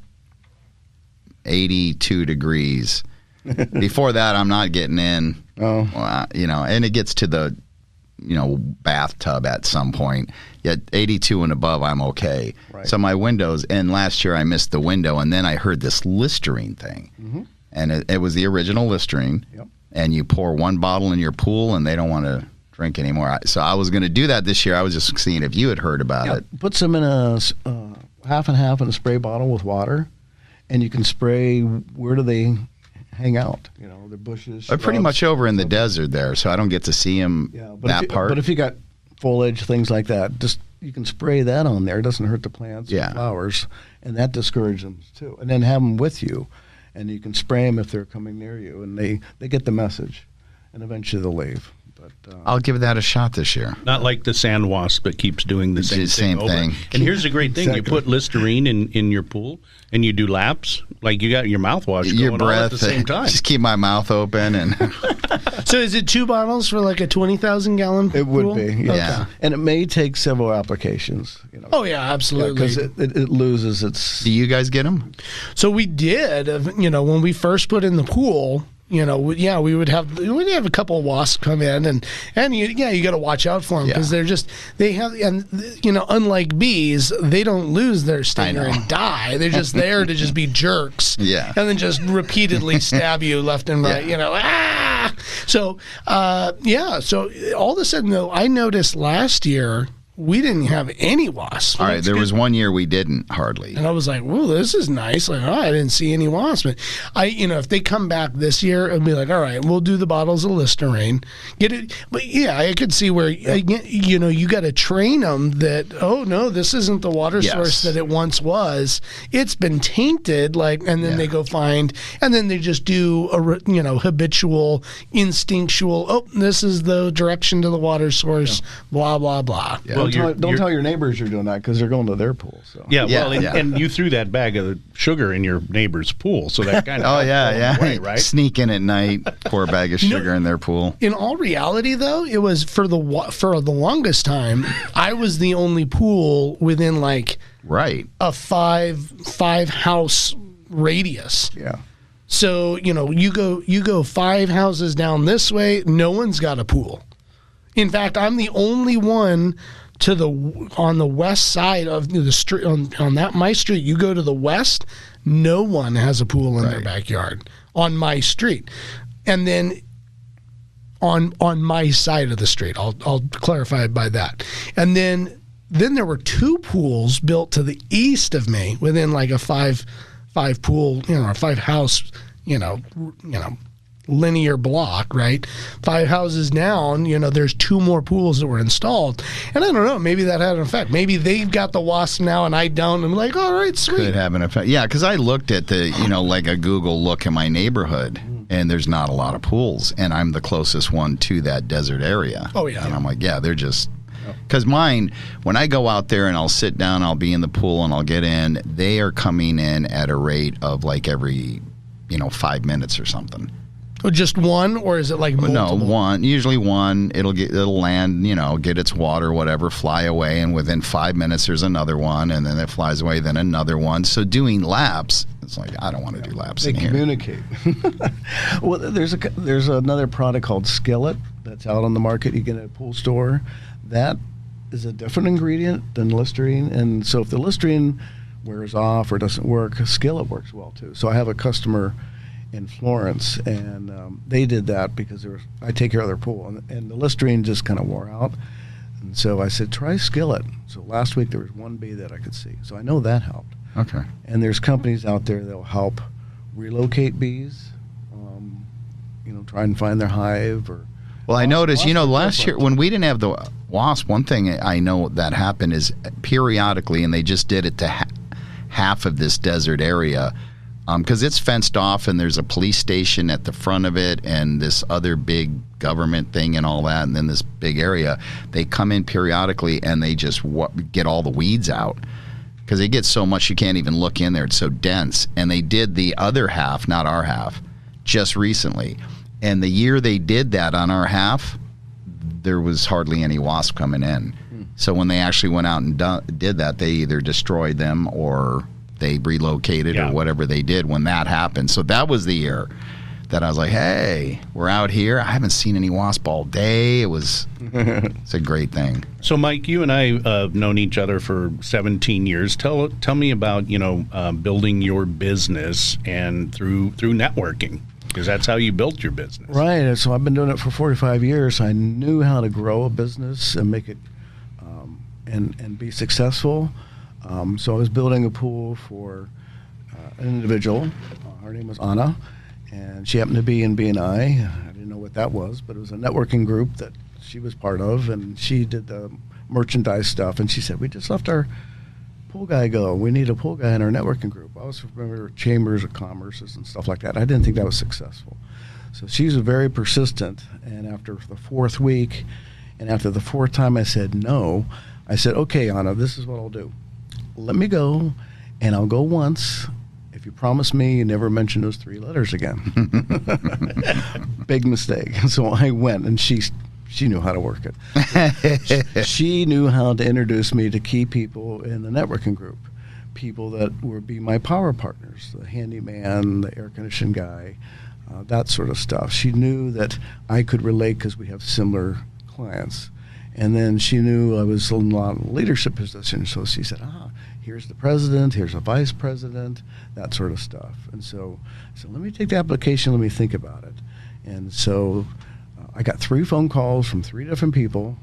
B: 82 degrees. Before that, I'm not getting in. And it gets to the, bathtub at some point. Yet 82 and above, I'm okay.
D: Right.
B: So my windows, and last year I missed the window, and then I heard this Listerine thing. Mm-hmm. And it was the original Listerine.
D: Yep.
B: And you pour one bottle in your pool, and they don't want to drink anymore. So I was going to do that this year. I was just seeing if you had heard about it.
D: Put some in a half and half in a spray bottle with water, and you can spray. Where do they hang out? The bushes.
B: They're pretty much over in the desert there, so I don't get to see them part.
D: But if you got foliage, things like that, just you can spray that on there. It doesn't hurt the plants or flowers, and that discourages them too. And then have them with you, and you can spray them if they're coming near you, and they get the message, and eventually they'll leave. But
B: I'll give that a shot this year.
A: Not like the sand wasp that keeps doing the same thing. And here's the great thing:
D: Exactly.
A: you put Listerine in your pool, and you do laps. Like you got your mouthwash
B: Your
A: going
B: breath
A: all at the same time.
B: Just keep my mouth open and.
C: So is it 2 bottles for like a 20,000 gallon pool?
D: it would be,
B: Yeah.
D: and it may take several applications.
C: Oh yeah, absolutely.
D: Because it loses its.
B: Do you guys get them?
C: So we did, when we first put in the pool, we would have a couple of wasps come in, and you got to watch out for them because unlike bees, they don't lose their stinger and die. They're just there to just be jerks, and then just repeatedly stab you left and right. So so all of a sudden though, I noticed last year we didn't have any wasps.
B: All right, there was one year we didn't hardly.
C: And I was like, "Whoa, this is nice." Like, I didn't see any wasps. But if they come back this year, it'll be like, "All right, we'll do the bottles of Listerine, get it." But I could see where you got to train them that. Oh no, this isn't the water source that it once was. It's been tainted. And then they go find, and then they just do a habitual, instinctual. Oh, this is the direction to the water source. Blah blah blah.
B: Yeah.
D: Don't tell your neighbors you're doing that because they're going to their pool. So.
A: And you threw that bag of sugar in your neighbor's pool, so that kind of away, right?
B: Sneak in at night, pour a bag of sugar in their pool.
C: In all reality, though, it was for the longest time, I was the only pool within a five house radius.
D: Yeah.
C: So you go 5 houses down this way, no one's got a pool. In fact, I'm the only one on the west side of the street on my street. You go to the west, no one has a pool in their backyard on my street, and then on my side of the street. I'll clarify it by that. And then there were 2 pools built to the east of me within like a five pool, a 5 house, linear block, right? 5 houses down, there's 2 more pools that were installed. And I don't know, maybe that had an effect. Maybe they've got the wasp now and I don't. I'm like, all right, sweet.
B: Could have an effect. Yeah, because I looked at the, like a Google look in my neighborhood, and there's not a lot of pools, and I'm the closest one to that desert area.
C: Oh, yeah.
B: And I'm like, they're just... Because mine, when I go out there and I'll sit down, I'll be in the pool and I'll get in, they are coming in at a rate of every, 5 minutes or something.
C: Just one, or is it like multiple?
B: No, one. Usually one. It'll land, get its water, whatever, fly away, and within 5 minutes there's another one, and then it flies away, then another one. So doing laps, it's like I don't want to do laps in here.
D: They communicate. Well, there's another product called Skillet that's out on the market. You get at a pool store. That is a different ingredient than Listerine, and so if the Listerine wears off or doesn't work, Skillet works well too. So I have a customer in Florence, and they did that because I take care of their pool, and the Listerine just kind of wore out. And so I said, try Skillet. So last week there was 1 bee that I could see. So I know that helped.
B: Okay.
D: And there's companies out there that will help relocate bees, try and find their hive.
B: Well, I noticed, last year when we didn't have the wasp, one thing I know that happened is periodically, and they just did it to half of this desert area, because it's fenced off and there's a police station at the front of it and this other big government thing and all that, and then this big area. They come in periodically and they just get all the weeds out because it gets so much you can't even look in there. It's so dense. And they did the other half, not our half, just recently. And the year they did that on our half, there was hardly any wasp coming in. So when they actually went out and did that, they either destroyed them or they relocated or whatever they did when that happened. So that was the year that I was like, hey, we're out here. I haven't seen any wasp all day. It's a great thing.
A: So, Mike, you and I have known each other for 17 years. Tell me about, building your business and through networking, because that's how you built your business.
D: Right. So I've been doing it for 45 years. I knew how to grow a business and make it and be successful. So I was building a pool for an individual. Her name was Anna. And she happened to be in BNI. I didn't know what that was, but it was a networking group that she was part of, and she did the merchandise stuff. And she said, we just left our pool guy go. We need a pool guy in our networking group. I was familiar with chambers of commerces and stuff like that. I didn't think that was successful. So she's very persistent. And after the fourth week, and after the fourth time I said no, I said, okay, Anna, this is what I'll do. Let me go, and I'll go once. If you promise me you never mention those 3 letters again. Big mistake. So I went, and she knew how to work it. She knew how to introduce me to key people in the networking group, people that would be my power partners, the handyman, the air conditioning guy, that sort of stuff. She knew that I could relate because we have similar clients. And then she knew I was in a lot of leadership positions, so she said, here's the president, here's a vice president, that sort of stuff. And so let me take the application, let me think about it. And so I got 3 phone calls from 3 different people.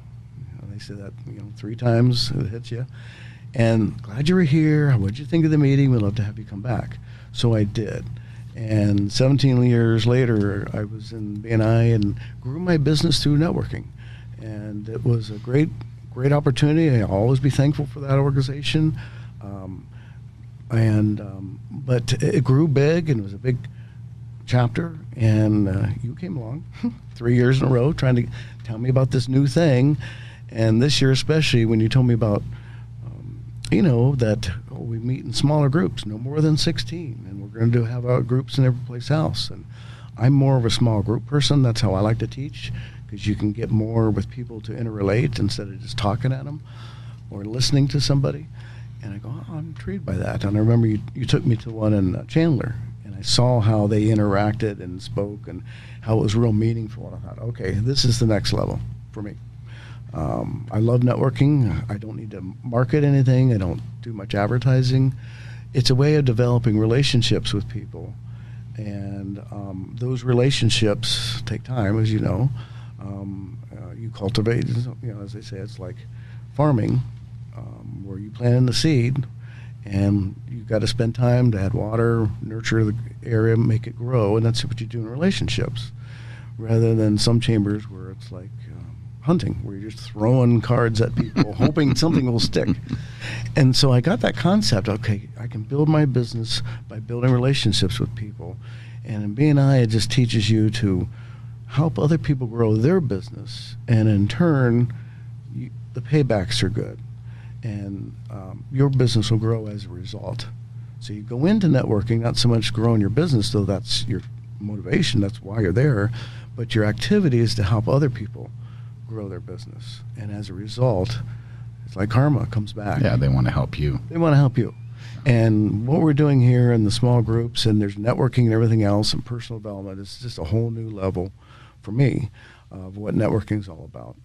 D: They said that 3 times it hits you. And glad you were here. What'd you think of the meeting? We'd love to have you come back. So I did. And 17 years later, I was in BNI and grew my business through networking. And it was a great opportunity. I'll always be thankful for that organization. But it grew big, and it was a big chapter. And you came along 3 years in a row trying to tell me about this new thing. And this year especially, when you told me about, that we meet in smaller groups, no more than 16. And we're going to have our groups in every place else. And I'm more of a small group person. That's how I like to teach, because you can get more with people to interrelate instead of just talking at them or listening to somebody. And I go, I'm intrigued by that. And I remember you took me to one in Chandler, and I saw how they interacted and spoke and how it was real meaningful. And I thought, okay, this is the next level for me. I love networking. I don't need to market anything. I don't do much advertising. It's a way of developing relationships with people. And those relationships take time, as you know. You cultivate, as they say, it's like farming, where you plant the seed, and you've got to spend time to add water, nurture the area, make it grow, and that's what you do in relationships, rather than some chambers where it's like hunting, where you're just throwing cards at people, hoping something will stick. And so I got that concept, okay, I can build my business by building relationships with people. And in BNI, it just teaches you to help other people grow their business, and in turn, the paybacks are good, and your business will grow as a result. So you go into networking not so much growing your business, though that's your motivation, that's why you're there, but your activity is to help other people grow their business, and as a result, it's like karma comes back.
B: Yeah, they want to help you.
D: They want to help you. And what we're doing here in the small groups, and there's networking and everything else, and personal development, is just a whole new level for me of what networking is all about.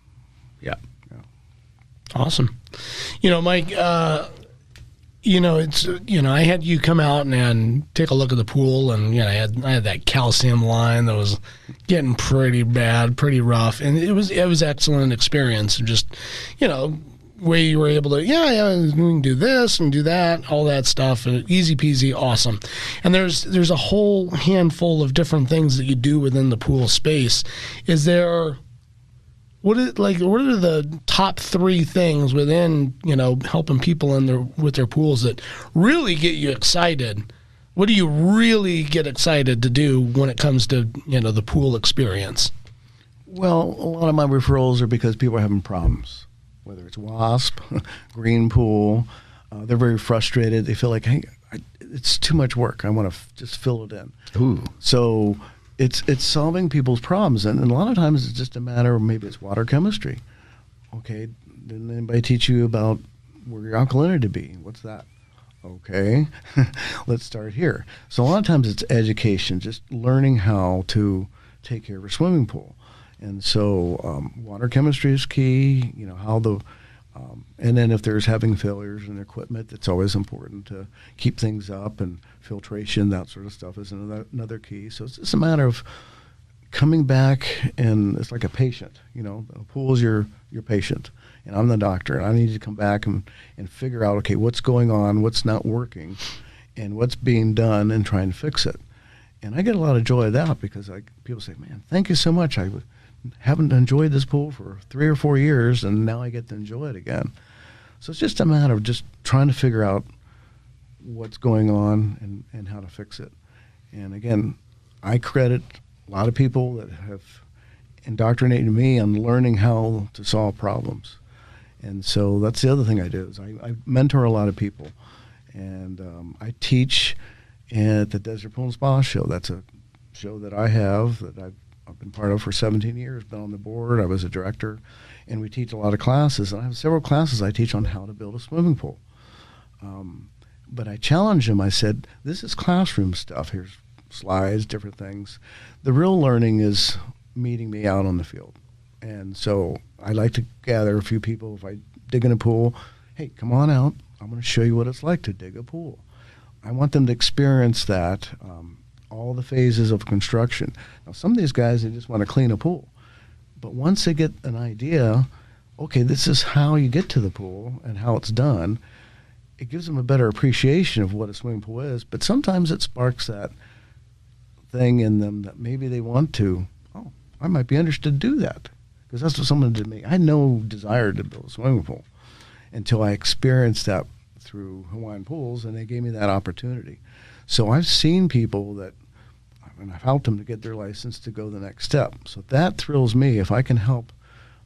A: Yeah.
C: Awesome. Mike, it's, I had you come out and take a look at the pool, and, I had that calcium line that was getting pretty bad, pretty rough. And it was excellent experience. And just, way you were able to, we can do this and do that, all that stuff, and easy peasy, awesome. And there's a whole handful of different things that you do within the pool space. Is there, what are the top 3 things within, helping people with their pools that really get you excited? What do you really get excited to do when it comes to, the pool experience?
D: Well, a lot of my referrals are because people are having problems. Whether it's wasp, green pool, they're very frustrated. They feel like, hey, it's too much work. I want to just fill it in.
B: Ooh.
D: So it's solving people's problems. And a lot of times it's just a matter of maybe it's water chemistry. Okay, didn't anybody teach you about where your alkalinity be? What's that? Okay, let's start here. So a lot of times it's education, just learning how to take care of a swimming pool. And so water chemistry is key, and then if there's having failures in equipment, it's always important to keep things up, and filtration, that sort of stuff is another key. So it's just a matter of coming back, and it's like a patient, the pool is your patient, and I'm the doctor, and I need to come back and figure out, okay, what's going on, what's not working, and what's being done, and try and fix it. And I get a lot of joy of that, because people say, man, thank you so much. I haven't enjoyed this pool for 3 or 4 years, and now I get to enjoy it again. So it's just a matter of just trying to figure out what's going on and how to fix it. And again, I credit a lot of people that have indoctrinated me on learning how to solve problems. And so that's the other thing I do, is I mentor a lot of people. And I teach at the Desert Pool and Spa Show. That's a show that I have that I've been part of for 17 years, been on the board. I was a director, and we teach a lot of classes. And I have several classes I teach on how to build a swimming pool. But I challenge them. I said, this is classroom stuff. Here's slides, different things. The real learning is meeting me out on the field. And so I like to gather a few people. If I dig in a pool, hey, come on out. I'm going to show you what it's like to dig a pool. I want them to experience that, all the phases of construction. Now, some of these guys, they just want to clean a pool. But once they get an idea, okay, this is how you get to the pool and how it's done, it gives them a better appreciation of what a swimming pool is. But sometimes it sparks that thing in them that maybe they want to, I might be interested to do that. Because that's what someone did to me. I had no desire to build a swimming pool until I experienced that through Hawaiian Pools, and they gave me that opportunity. So I've seen people that, and I've helped them to get their license to go the next step. So that thrills me if I can help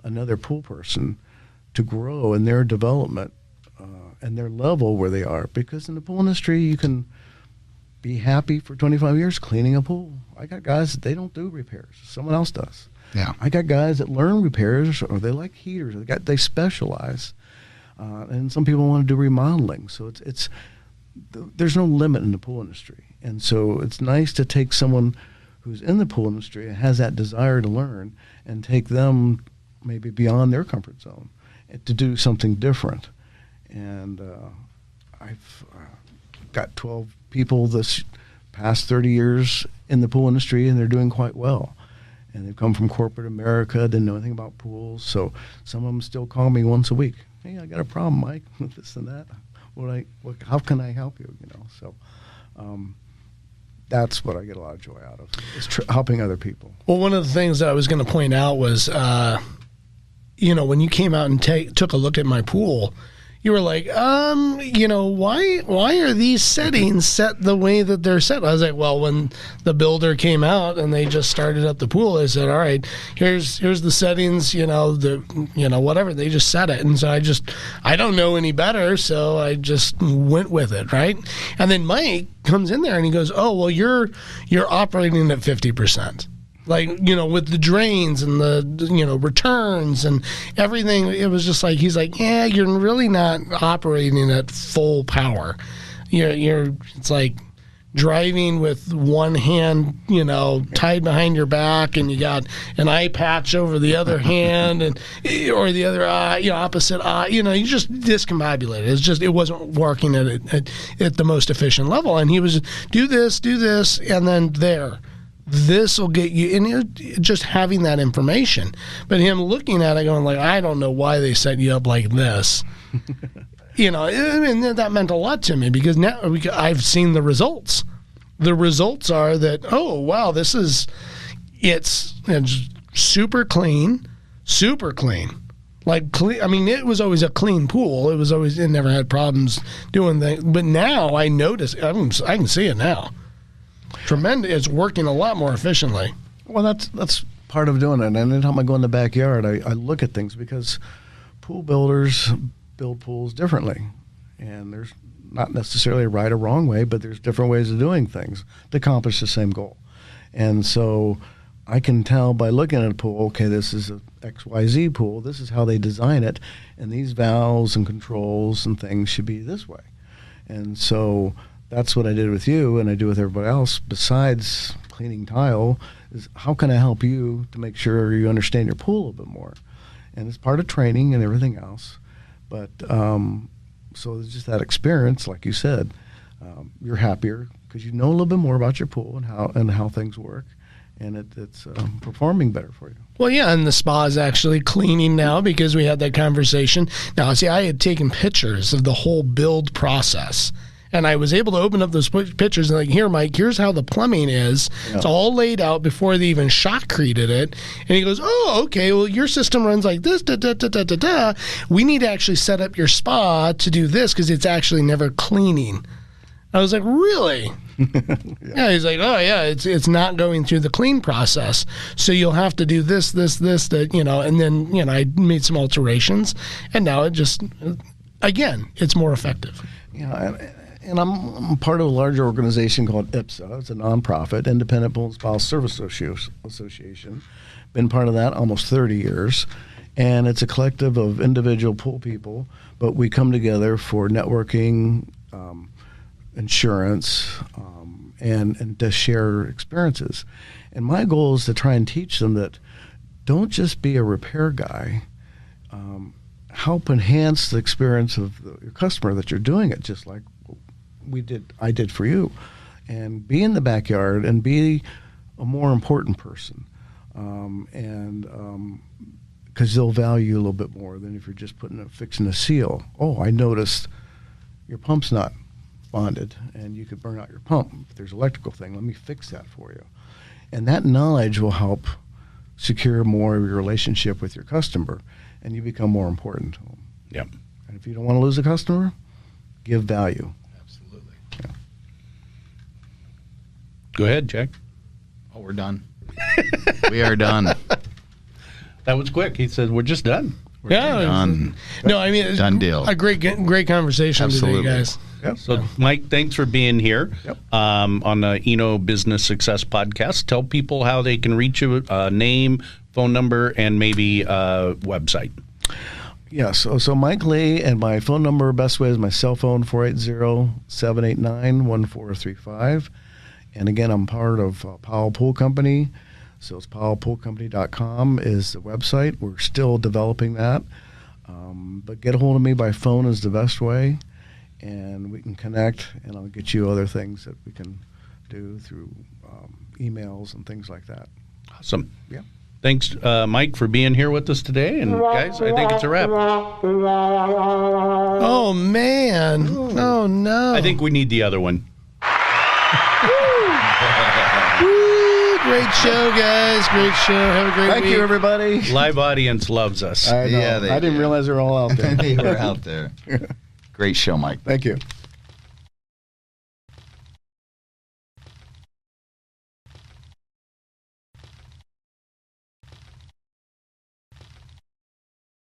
D: another pool person to grow in their development and their level where they are. Because in the pool industry, you can be happy for 25 years cleaning a pool. I got guys that they don't do repairs. Someone else does.
B: Yeah.
D: I got guys that learn repairs, or they like heaters. They specialize. And some people want to do remodeling. So there's no limit in the pool industry. And so it's nice to take someone who's in the pool industry and has that desire to learn and take them maybe beyond their comfort zone to do something different. And I've got 12 people this past 30 years in the pool industry, and they're doing quite well. And they've come from corporate America, didn't know anything about pools. So some of them still call me once a week. Hey, I got a problem, Mike, with this and that. How can I help you? So that's what I get a lot of joy out of, is helping other people.
C: Well, one of the things that I was going to point out was, when you came out and took a look at my pool, you were like, why are these settings set the way that they're set? I was like, well, when the builder came out and they just started up the pool, they said, all right, here's the settings, whatever. They just set it. And so I don't know any better, so I just went with it, right? And then Mike comes in there and he goes, oh, well, you're operating at 50%. Like, with the drains and the, returns and everything, it was just like, he's like, yeah, you're really not operating at full power. It's like driving with one hand, tied behind your back, and you got an eye patch over the other hand, or the other eye, opposite eye, you're just discombobulated. It wasn't working at the most efficient level. And he was, do this, and then there. This will get you, and just having that information. But him looking at it going like, I don't know why they set you up like this. And that meant a lot to me, because now I've seen the results. The results are that, oh, wow, it's super clean. Like, clean, it was always a clean pool. It never had problems doing things. But now I notice, I can see it now. Tremendous. It's working a lot more efficiently.
D: Well, that's part of doing it. And anytime I go in the backyard, I look at things, because pool builders build pools differently. And there's not necessarily a right or wrong way, but there's different ways of doing things to accomplish the same goal. And so I can tell by looking at a pool, okay, this is a XYZ pool. This is how they design it. And these valves and controls and things should be this way. And so that's what I did with you, and I do with everybody else. Besides cleaning tile, is how can I help you to make sure you understand your pool a little bit more? And it's part of training and everything else. But so it's just that experience, like you said, you're happier because you know a little bit more about your pool and how things work, and it's performing better for you.
C: Well, yeah, and the spa is actually cleaning now because we had that conversation. Now, see, I had taken pictures of the whole build process, and I was able to open up those pictures and like, here, Mike, here's how the plumbing is. Yeah. It's all laid out before they even shotcreted it. And he goes, oh, okay, well, your system runs like this, We need to actually set up your spa to do this because it's actually never cleaning. I was like, really? Yeah, he's like, oh, yeah, it's not going through the clean process. So you'll have to do this, and then, I made some alterations, and now it just, again, it's more effective.
D: Yeah, and I'm part of a larger organization called IPSA. It's a nonprofit, Independent Pool and Spa Service Association. Been part of that almost 30 years. And it's a collective of individual pool people, but we come together for networking, insurance, and to share experiences. And my goal is to try and teach them that don't just be a repair guy. Help enhance the experience of your customer that you're doing it, just like I did for you. And be in the backyard and be a more important person. Because they'll value you a little bit more than if you're just fixing a seal. Oh, I noticed your pump's not bonded, and you could burn out your pump. If there's an electrical thing, let me fix that for you. And that knowledge will help secure more of your relationship with your customer, and you become more important to them.
A: Yep.
D: And if you don't want to lose a customer, give value.
B: Absolutely.
D: Yeah.
A: Go ahead, Jack.
B: Oh, we're done. We are done.
A: That was quick. He said, we're just done.
B: We're done.
C: No, I mean,
B: done deal.
C: A great conversation
B: Absolutely.
C: today, guys.
D: Yep.
A: So, Mike, thanks for being here.
D: Yep.
A: On the ENO Business Success Podcast. Tell people how they can reach you, name, phone number, and maybe website.
D: Yes. So Mike Lee, and my phone number, best way is my cell phone, 480-789-1435. And again, I'm part of Powell Pool Company. So it's powellpoolcompany.com is the website. We're still developing that. But get a hold of me by phone is the best way. And we can connect, and I'll get you other things that we can do through emails and things like that.
A: Awesome.
D: Yeah.
A: Thanks, Mike, for being here with us today. And, guys, I think it's a wrap.
C: Oh, man. Oh, no.
A: I think we need the other one.
C: Great show, guys. Great show. Have a great week.
D: Thank you, everybody.
A: Live audience loves us.
D: I know.
B: Yeah,
D: I didn't realize they were all out there.
B: They were out there. Great show, Mike.
D: Thank you.